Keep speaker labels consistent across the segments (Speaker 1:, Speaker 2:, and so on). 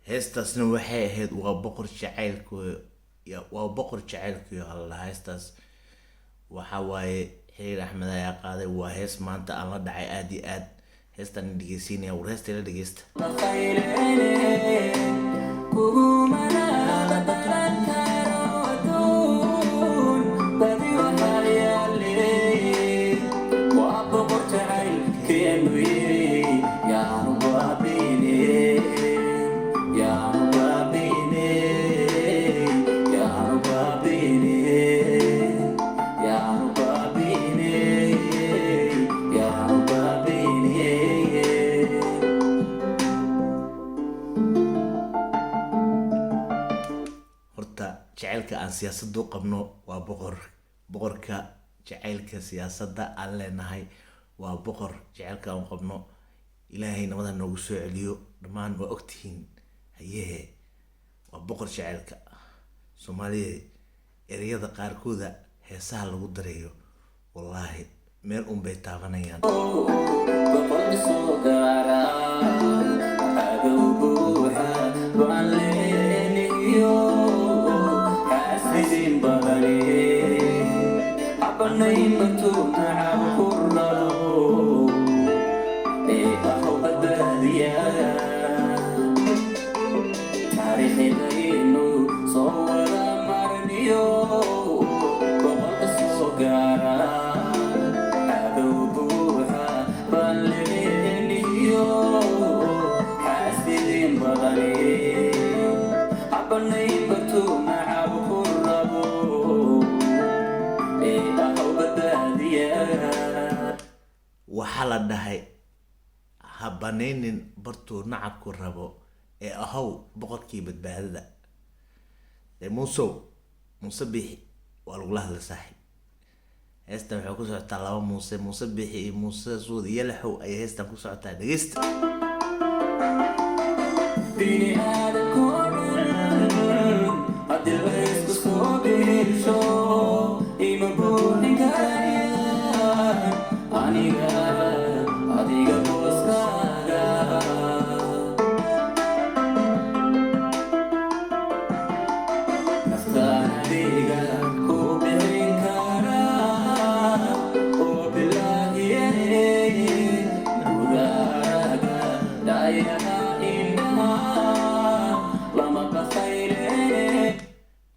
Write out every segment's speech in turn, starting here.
Speaker 1: heestaasna waxay ahayd waa boqor jacaylku waa boqor jacaylku alla heestaas waxa waaye xiriir axmed ayaa qaaday waa hees maanta aan la dhacay aad iyo aad heestan dhageysiinaya war heesta la dhageysta jacaylka aan siyaasadda u qabno waa boqorka jacaylka siyaasadda aan leenahay waa boqor jacaylka aan qabno ilaahay nabada noogu soo celiyo dhammaan waa ogtihiin hayehe waa boqor jacaylka Soomaaliya ereyada qaarkooda heesaha lagu dareeyo wallaahi meel un bay taabanayaan waxaa la dhahay ha banaynin bartuu nacabku rabo ee ahow boqorkii badbaadada muuse bixi waa lagula hadla saaxiib heestan waxay ku socotaa laba muuse bixi iyo muuse suudi iyo laxow ayay heestan ku socotaa dhageysta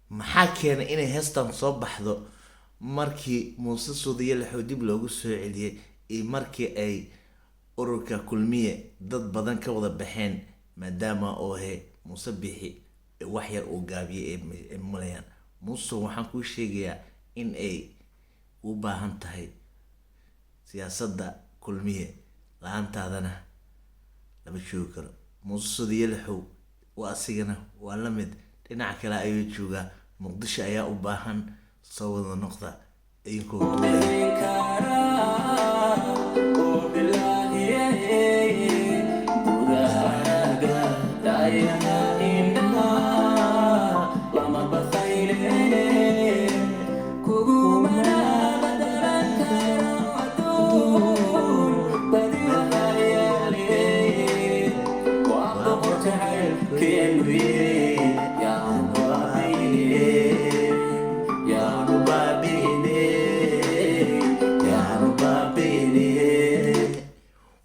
Speaker 1: maxaa keenay inay heestan soo baxdo markii muuse suudiye laxow dib loogu soo celiyay iyo markii ay ururka kulmiye dad badan ka wada baxeen maadaama oo muuse bixi wax yar uu gaabiyay ee malayaan muuse waxaan kuu sheegayaa in ay u baahan tahay siyaasadda kulmiye la-aantaadana lama joogi karo muuse suudiye laxow waa asigana waa la mid dhinaca kale ayuu joogaa muqdisho ayaa u baahan soo wada noqda idinkoo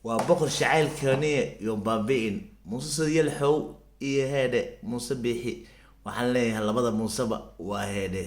Speaker 1: waa boqor jacaylkani iyo baabi'in muuse suudiye laxow iyo heede muuse bixi waxaan leeyahay labada muuseba waa heede